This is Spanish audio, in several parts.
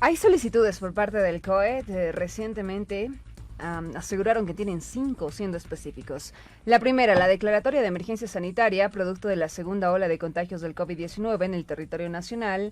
Hay solicitudes por parte del COE. Recientemente aseguraron que tienen 5, siendo específicos. La primera, la declaratoria de emergencia sanitaria, producto de la segunda ola de contagios del COVID-19 en el territorio nacional,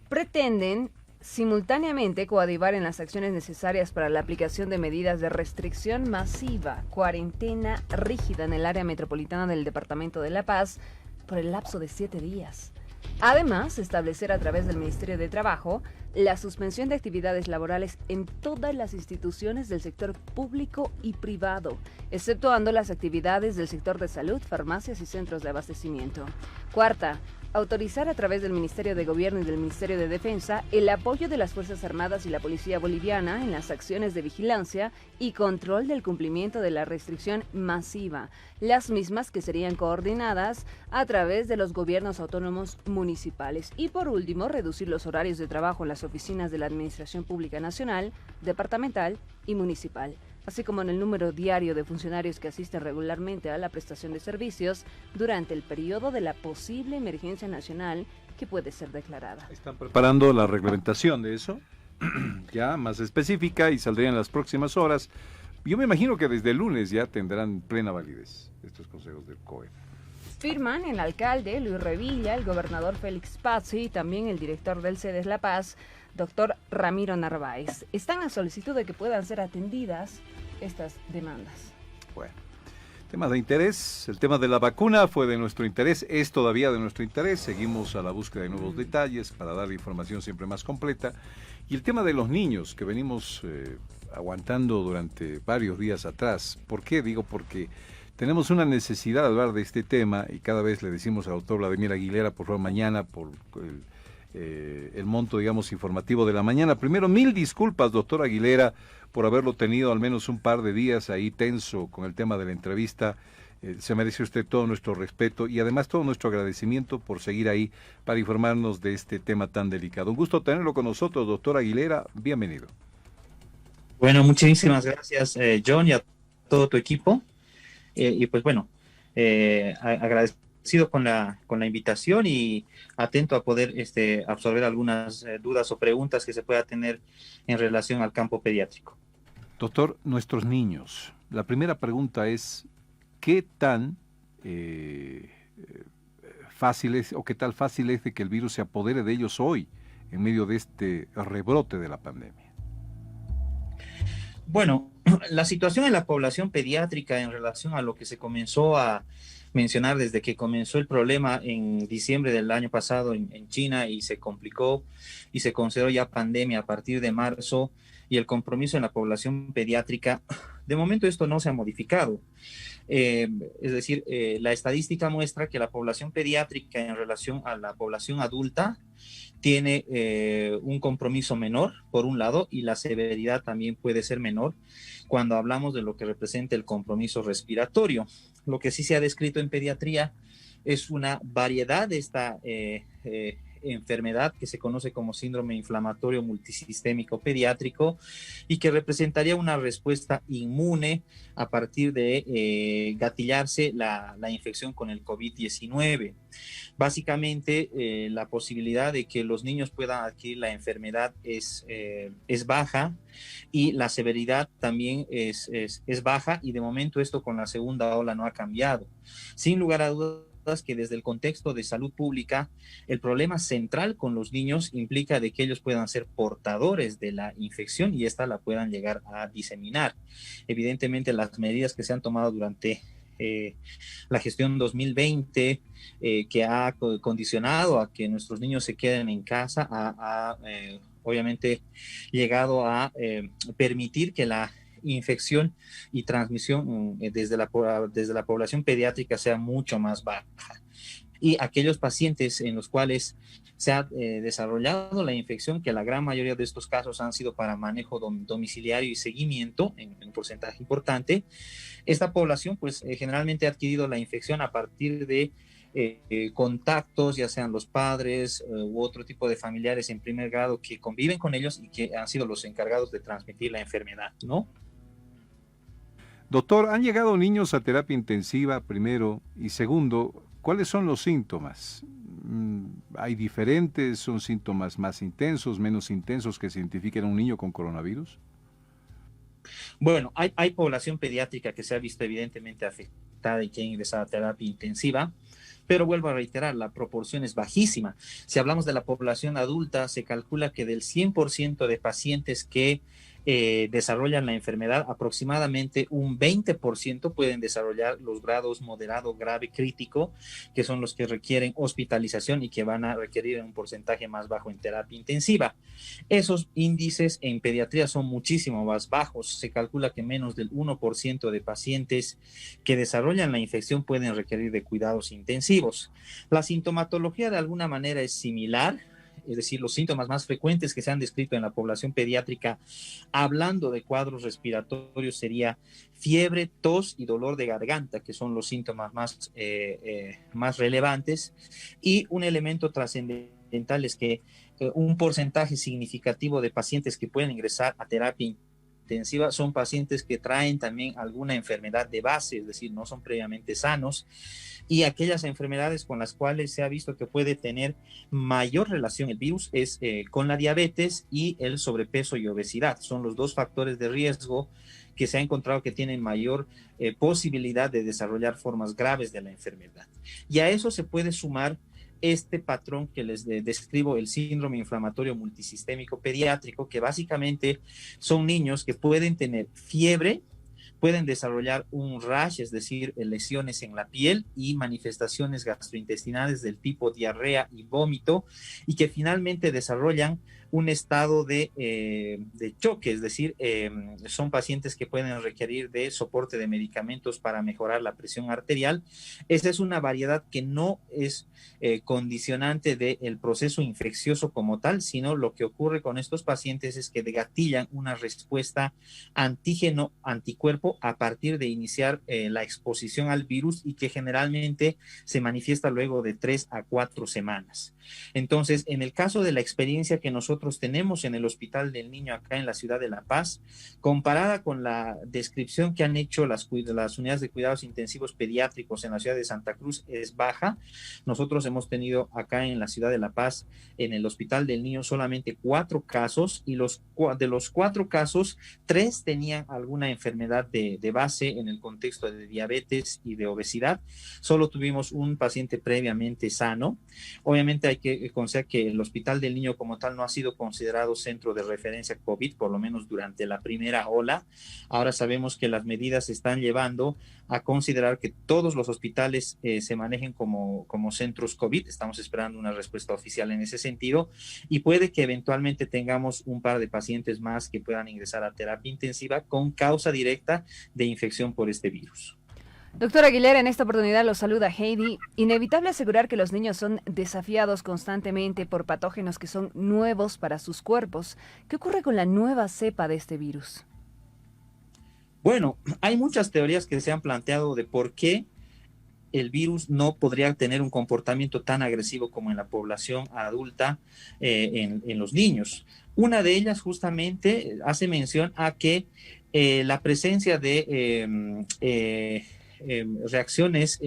pretenden simultáneamente coadyuvar en las acciones necesarias para la aplicación de medidas de restricción masiva, cuarentena rígida en el área metropolitana del Departamento de La Paz por el lapso de 7 días. Además, establecer a través del Ministerio de Trabajo la suspensión de actividades laborales en todas las instituciones del sector público y privado, exceptuando las actividades del sector de salud, farmacias y centros de abastecimiento. Cuarta, autorizar a través del Ministerio de Gobierno y del Ministerio de Defensa el apoyo de las Fuerzas Armadas y la Policía Boliviana en las acciones de vigilancia y control del cumplimiento de la restricción masiva, las mismas que serían coordinadas a través de los gobiernos autónomos municipales. Y por último, reducir los horarios de trabajo en las oficinas de la Administración Pública Nacional, departamental y municipal, así como en el número diario de funcionarios que asisten regularmente a la prestación de servicios durante el periodo de la posible emergencia nacional que puede ser declarada. Están preparando la reglamentación de eso, ya más específica, y saldría en las próximas horas. Yo me imagino que desde el lunes ya tendrán plena validez estos consejos del COE. Firman el alcalde Luis Revilla, el gobernador Félix Pazzi y también el director del CEDES La Paz, doctor Ramiro Narváez. Están a solicitud de que puedan ser atendidas estas demandas. Bueno, tema de interés, el tema de la vacuna fue de nuestro interés, es todavía de nuestro interés, seguimos a la búsqueda de nuevos detalles para dar información siempre más completa. Y el tema de los niños que venimos aguantando durante varios días atrás. ¿Por qué? Digo porque tenemos una necesidad de hablar de este tema y cada vez le decimos al doctor Vladimir Aguilera, por favor, mañana, por el monto, digamos, informativo de la mañana. Primero, 1000 disculpas, doctor Aguilera, por haberlo tenido al menos un par de días ahí tenso con el tema de la entrevista. Se merece usted todo nuestro respeto y además todo nuestro agradecimiento por seguir ahí para informarnos de este tema tan delicado. Un gusto tenerlo con nosotros, doctor Aguilera. Bienvenido. Bueno, muchísimas gracias, John, y a todo tu equipo. Y pues bueno, agradecido con la invitación y atento a poder absorber algunas dudas o preguntas que se pueda tener en relación al campo pediátrico. Doctor, nuestros niños. La primera pregunta es, ¿qué tan fácil es o qué tal fácil es de que el virus se apodere de ellos hoy en medio de este rebrote de la pandemia? Bueno, la situación en la población pediátrica en relación a lo que se comenzó a mencionar desde que comenzó el problema en diciembre del año pasado en China y se complicó y se consideró ya pandemia a partir de marzo, y el compromiso en la población pediátrica, de momento esto no se ha modificado. Es decir, la estadística muestra que la población pediátrica en relación a la población adulta tiene un compromiso menor, por un lado, y la severidad también puede ser menor cuando hablamos de lo que representa el compromiso respiratorio. Lo que sí se ha descrito en pediatría es una variedad de esta enfermedad que se conoce como síndrome inflamatorio multisistémico pediátrico y que representaría una respuesta inmune a partir de gatillarse la infección con el COVID-19. Básicamente, la posibilidad de que los niños puedan adquirir la enfermedad es baja y la severidad también es baja, y de momento esto con la segunda ola no ha cambiado. Sin lugar a dudas que desde el contexto de salud pública, el problema central con los niños implica de que ellos puedan ser portadores de la infección y esta la puedan llegar a diseminar. Evidentemente, las medidas que se han tomado durante la gestión 2020, que ha condicionado a que nuestros niños se queden en casa, obviamente llegado a permitir que la infección y transmisión desde la población pediátrica sea mucho más baja. Y aquellos pacientes en los cuales se ha desarrollado la infección, que la gran mayoría de estos casos han sido para manejo domiciliario y seguimiento en porcentaje importante, esta población pues generalmente ha adquirido la infección a partir de contactos, ya sean los padres u otro tipo de familiares en primer grado que conviven con ellos y que han sido los encargados de transmitir la enfermedad, ¿no? Doctor, ¿han llegado niños a terapia intensiva, primero? Y segundo, ¿cuáles son los síntomas? ¿Hay diferentes? ¿Son síntomas más intensos, menos intensos que se identifiquen a un niño con coronavirus? Bueno, hay población pediátrica que se ha visto evidentemente afectada y que ha ingresado a terapia intensiva, pero vuelvo a reiterar, la proporción es bajísima. Si hablamos de la población adulta, se calcula que del 100% de pacientes que desarrollan la enfermedad, aproximadamente un 20% pueden desarrollar los grados moderado, grave, crítico, que son los que requieren hospitalización y que van a requerir un porcentaje más bajo en terapia intensiva. Esos índices en pediatría son muchísimo más bajos. Se calcula que menos del 1% de pacientes que desarrollan la infección pueden requerir de cuidados intensivos. La sintomatología de alguna manera es similar, es decir, los síntomas más frecuentes que se han descrito en la población pediátrica, hablando de cuadros respiratorios, sería fiebre, tos y dolor de garganta, que son los síntomas más relevantes. Y un elemento trascendental es que un porcentaje significativo de pacientes que pueden ingresar a terapia intensiva son pacientes que traen también alguna enfermedad de base, es decir, no son previamente sanos, y aquellas enfermedades con las cuales se ha visto que puede tener mayor relación el virus es con la diabetes y el sobrepeso y obesidad. Son los dos factores de riesgo que se ha encontrado que tienen mayor posibilidad de desarrollar formas graves de la enfermedad. Y a eso se puede sumar este patrón que les describo, el síndrome inflamatorio multisistémico pediátrico, que básicamente son niños que pueden tener fiebre, pueden desarrollar un rash, es decir, lesiones en la piel y manifestaciones gastrointestinales del tipo diarrea y vómito, y que finalmente desarrollan un estado de choque, es decir, son pacientes que pueden requerir de soporte de medicamentos para mejorar la presión arterial. Esa es una variedad que no es condicionante del proceso infeccioso como tal, sino lo que ocurre con estos pacientes es que gatillan una respuesta antígeno-anticuerpo a partir de iniciar la exposición al virus y que generalmente se manifiesta luego de 3 a 4 semanas. Entonces, en el caso de la experiencia que nosotros tenemos en el Hospital del Niño acá en la ciudad de La Paz, comparada con la descripción que han hecho las unidades de cuidados intensivos pediátricos en la ciudad de Santa Cruz, es baja. Nosotros hemos tenido acá en la ciudad de La Paz, en el Hospital del Niño, solamente 4 casos, y de los 4 casos, 3 tenían alguna enfermedad de base en el contexto de diabetes y de obesidad. Solo tuvimos un paciente previamente sano. Obviamente hay que considerar que el Hospital del Niño como tal no ha sido considerado centro de referencia COVID, por lo menos durante la primera ola. Ahora sabemos que las medidas se están llevando a considerar que todos los hospitales se manejen como centros COVID. Estamos esperando una respuesta oficial en ese sentido y puede que eventualmente tengamos un par de pacientes más que puedan ingresar a terapia intensiva con causa directa de infección por este virus. Doctor Aguilera, en esta oportunidad los saluda Heidi. Inevitable asegurar que los niños son desafiados constantemente por patógenos que son nuevos para sus cuerpos. ¿Qué ocurre con la nueva cepa de este virus? Bueno, hay muchas teorías que se han planteado de por qué el virus no podría tener un comportamiento tan agresivo como en la población adulta en los niños. Una de ellas justamente hace mención a que la presencia de reacciones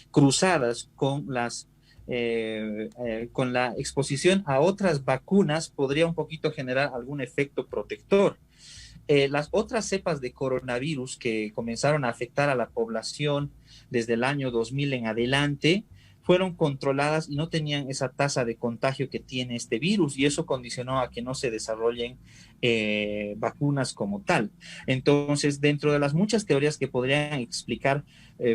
cruzadas con con la exposición a otras vacunas podría un poquito generar algún efecto protector. Las otras cepas de coronavirus que comenzaron a afectar a la población desde el año 2000 en adelante fueron controladas y no tenían esa tasa de contagio que tiene este virus, y eso condicionó a que no se desarrollen vacunas como tal. Entonces, dentro de las muchas teorías que podrían explicar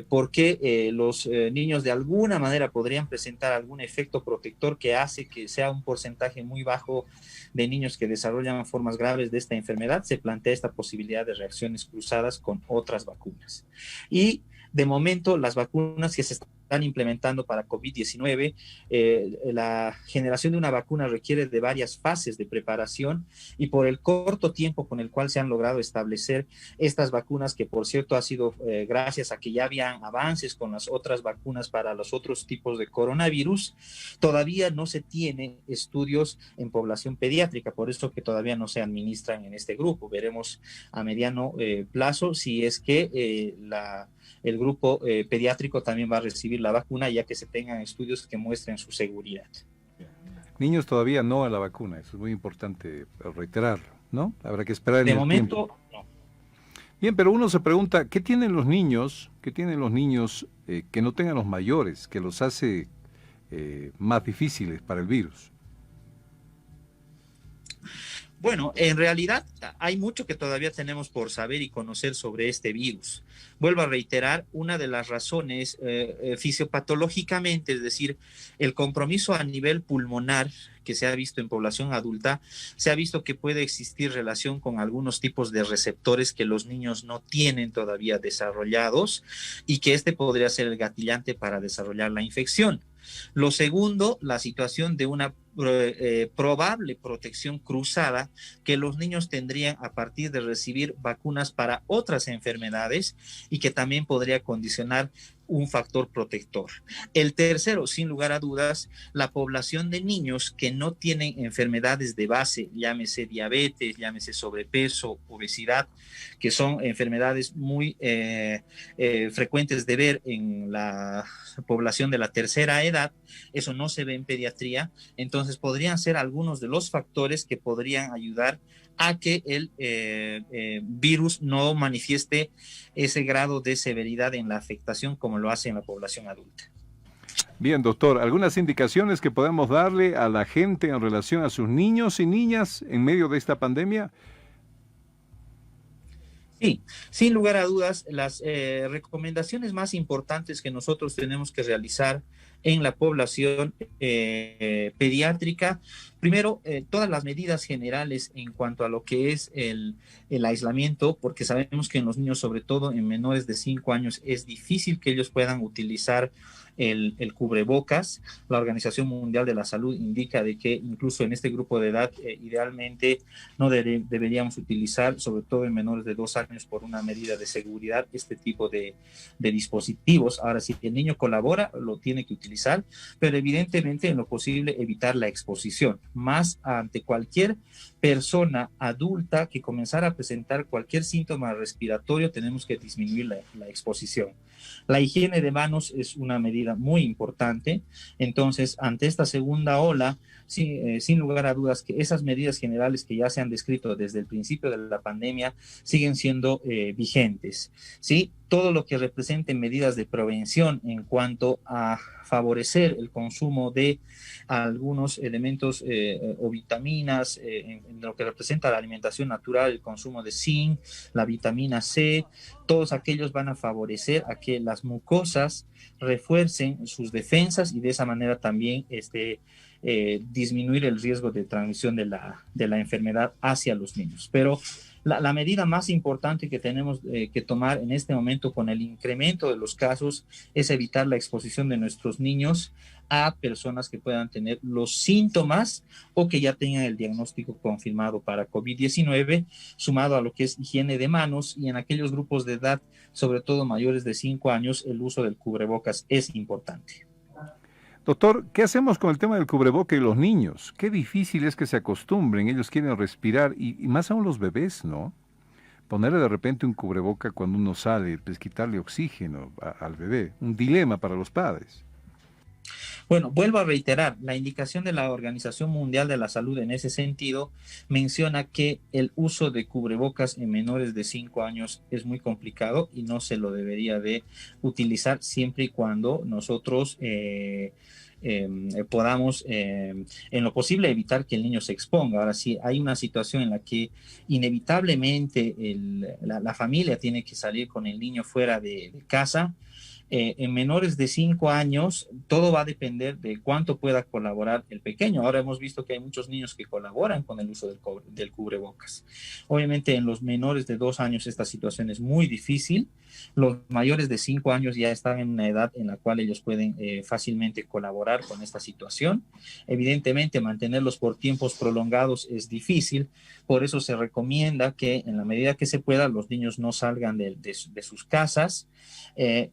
por qué los niños de alguna manera podrían presentar algún efecto protector que hace que sea un porcentaje muy bajo de niños que desarrollan formas graves de esta enfermedad, se plantea esta posibilidad de reacciones cruzadas con otras vacunas. Y de momento, las vacunas que se están implementando para COVID-19, la generación de una vacuna requiere de varias fases de preparación, y por el corto tiempo con el cual se han logrado establecer estas vacunas, que por cierto ha sido gracias a que ya habían avances con las otras vacunas para los otros tipos de coronavirus, todavía no se tiene estudios en población pediátrica, por eso que todavía no se administran en este grupo. Veremos a mediano plazo si es que el grupo pediátrico también va a recibir recibir la vacuna, ya que se tengan estudios que muestren su seguridad. Niños todavía no a la vacuna, eso es muy importante reiterarlo, ¿no? Habrá que esperar en De el momento, tiempo. no. Bien, pero uno se pregunta, ¿qué tienen los niños? ¿Qué tienen los niños que no tengan los mayores, que los hace más difíciles para el virus? Bueno, en realidad hay mucho que todavía tenemos por saber y conocer sobre este virus. Vuelvo a reiterar, una de las razones fisiopatológicamente, es decir, el compromiso a nivel pulmonar que se ha visto en población adulta, se ha visto que puede existir relación con algunos tipos de receptores que los niños no tienen todavía desarrollados y que este podría ser el gatillante para desarrollar la infección. Lo segundo, la situación de una probable protección cruzada que los niños tendrían a partir de recibir vacunas para otras enfermedades y que también podría condicionar un factor protector. El tercero, sin lugar a dudas, la población de niños que no tienen enfermedades de base, llámese diabetes, llámese sobrepeso, obesidad, que son enfermedades muy frecuentes de ver en la población de la tercera edad. Eso no se ve en pediatría, entonces podrían ser algunos de los factores que podrían ayudar a que el virus no manifieste ese grado de severidad en la afectación como lo hace en la población adulta. Bien, doctor, ¿algunas indicaciones que podemos darle a la gente en relación a sus niños y niñas en medio de esta pandemia? Sí, sin lugar a dudas, las recomendaciones más importantes que nosotros tenemos que realizar en la población pediátrica, primero, todas las medidas generales en cuanto a lo que es el aislamiento, porque sabemos que en los niños, sobre todo en menores de 5 años, es difícil que ellos puedan utilizar el cubrebocas. La Organización Mundial de la Salud indica de que incluso en este grupo de edad idealmente no deberíamos utilizar, sobre todo en menores de 2 años, por una medida de seguridad, este tipo de dispositivos. Ahora, si el niño colabora, lo tiene que utilizar, pero evidentemente en lo posible evitar la exposición, más ante cualquier persona adulta que comenzara a presentar cualquier síntoma respiratorio, tenemos que disminuir la exposición. La higiene de manos es una medida muy importante. Entonces, ante esta segunda ola, sin lugar a dudas que esas medidas generales que ya se han descrito desde el principio de la pandemia siguen siendo vigentes, ¿sí? Todo lo que represente medidas de prevención en cuanto a favorecer el consumo de algunos elementos o vitaminas, en lo que representa la alimentación natural, el consumo de zinc, la vitamina C, todos aquellos van a favorecer a que las mucosas refuercen sus defensas y de esa manera también disminuir el riesgo de transmisión de la enfermedad hacia los niños. Pero la medida más importante que tenemos que tomar en este momento con el incremento de los casos es evitar la exposición de nuestros niños a personas que puedan tener los síntomas o que ya tengan el diagnóstico confirmado para COVID-19, sumado a lo que es higiene de manos, y en aquellos grupos de edad, sobre todo mayores de 5 años, el uso del cubrebocas es importante. Doctor, ¿qué hacemos con el tema del cubreboca y los niños? Qué difícil es que se acostumbren, ellos quieren respirar, y más aún los bebés, ¿no? Ponerle de repente un cubreboca cuando uno sale, pues quitarle oxígeno al bebé, un dilema para los padres. Bueno, vuelvo a reiterar, la indicación de la Organización Mundial de la Salud en ese sentido menciona que el uso de cubrebocas en menores de 5 años es muy complicado y no se lo debería de utilizar siempre y cuando nosotros podamos en lo posible evitar que el niño se exponga. Ahora, si hay una situación en la que inevitablemente la familia tiene que salir con el niño fuera de casa, en menores de 5 años, todo va a depender de cuánto pueda colaborar el pequeño. Ahora hemos visto que hay muchos niños que colaboran con el uso del cubrebocas. Obviamente en los menores de 2 años esta situación es muy difícil. Los mayores de 5 años ya están en una edad en la cual ellos pueden fácilmente colaborar con esta situación. Evidentemente mantenerlos por tiempos prolongados es difícil, por eso se recomienda que en la medida que se pueda los niños no salgan de sus casas,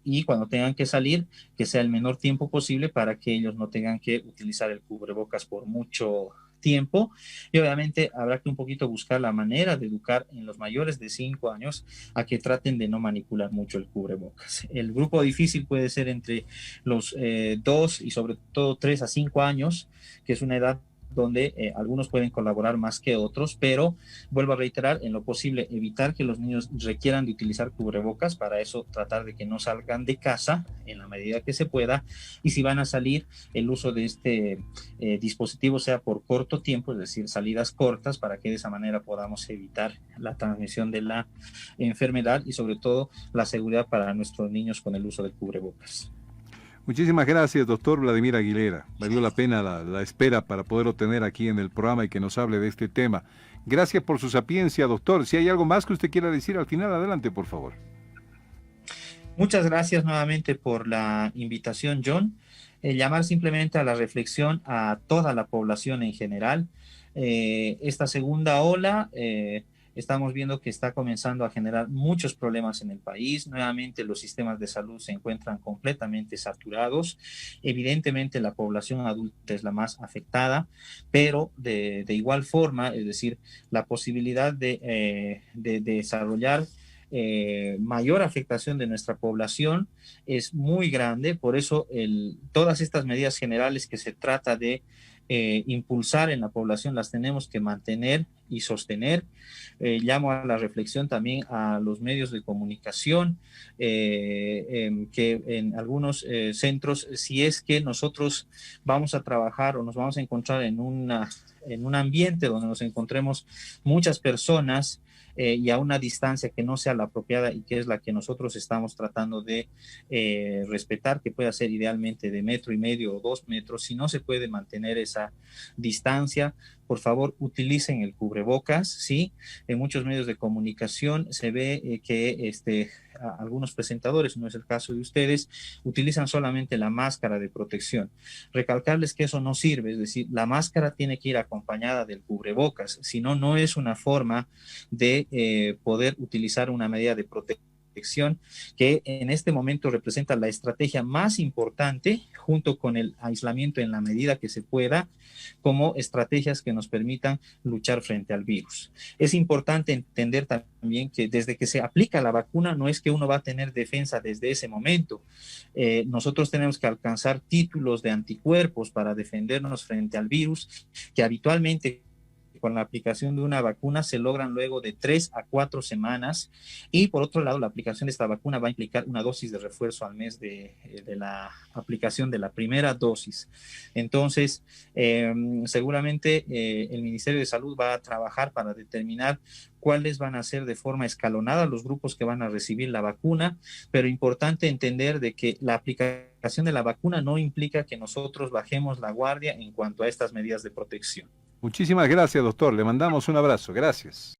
y cuando tengan que salir, que sea el menor tiempo posible para que ellos no tengan que utilizar el cubrebocas por mucho tiempo, y obviamente habrá que un poquito buscar la manera de educar en los mayores de 5 años a que traten de no manipular mucho el cubrebocas. El grupo difícil puede ser entre los 2 y sobre todo 3 a 5 años, que es una edad donde algunos pueden colaborar más que otros, pero vuelvo a reiterar, en lo posible evitar que los niños requieran de utilizar cubrebocas, para eso tratar de que no salgan de casa en la medida que se pueda, y si van a salir, el uso de este dispositivo sea por corto tiempo, es decir, salidas cortas, para que de esa manera podamos evitar la transmisión de la enfermedad y sobre todo la seguridad para nuestros niños con el uso del cubrebocas. Muchísimas gracias, doctor Vladimir Aguilera. Valió la pena la espera para poderlo tener aquí en el programa y que nos hable de este tema. Gracias por su sapiencia, doctor. Si hay algo más que usted quiera decir al final, adelante, por favor. Muchas gracias nuevamente por la invitación, John. Llamar simplemente a la reflexión a toda la población en general. Esta segunda ola estamos viendo que está comenzando a generar muchos problemas en el país. Nuevamente los sistemas de salud se encuentran completamente saturados. Evidentemente la población adulta es la más afectada, pero de igual forma, es decir, la posibilidad de desarrollar mayor afectación de nuestra población es muy grande. Por eso todas estas medidas generales que se trata de impulsar en la población las tenemos que mantener y sostener. Llamo a la reflexión también a los medios de comunicación, que en algunos centros, si es que nosotros vamos a trabajar o nos vamos a encontrar en un ambiente donde nos encontremos muchas personas, y a una distancia que no sea la apropiada y que es la que nosotros estamos tratando de respetar, que pueda ser idealmente de 1,5 metros o 2 metros. Si no se puede mantener esa distancia, por favor, utilicen el cubrebocas, ¿sí? En muchos medios de comunicación se ve que algunos presentadores, no es el caso de ustedes, utilizan solamente la máscara de protección. Recalcarles que eso no sirve, es decir, la máscara tiene que ir acompañada del cubrebocas, si no, no es una forma de poder utilizar una medida de protección que en este momento representa la estrategia más importante, junto con el aislamiento en la medida que se pueda, como estrategias que nos permitan luchar frente al virus. Es importante entender también que desde que se aplica la vacuna no es que uno va a tener defensa desde ese momento. Nosotros tenemos que alcanzar títulos de anticuerpos para defendernos frente al virus, que habitualmente con la aplicación de una vacuna se logran luego de 3 a 4 semanas, y por otro lado la aplicación de esta vacuna va a implicar una dosis de refuerzo al mes de la aplicación de la primera dosis. Entonces seguramente el Ministerio de Salud va a trabajar para determinar cuáles van a ser de forma escalonada los grupos que van a recibir la vacuna, pero importante entender de que la aplicación de la vacuna no implica que nosotros bajemos la guardia en cuanto a estas medidas de protección. Muchísimas gracias, doctor. Le mandamos un abrazo. Gracias.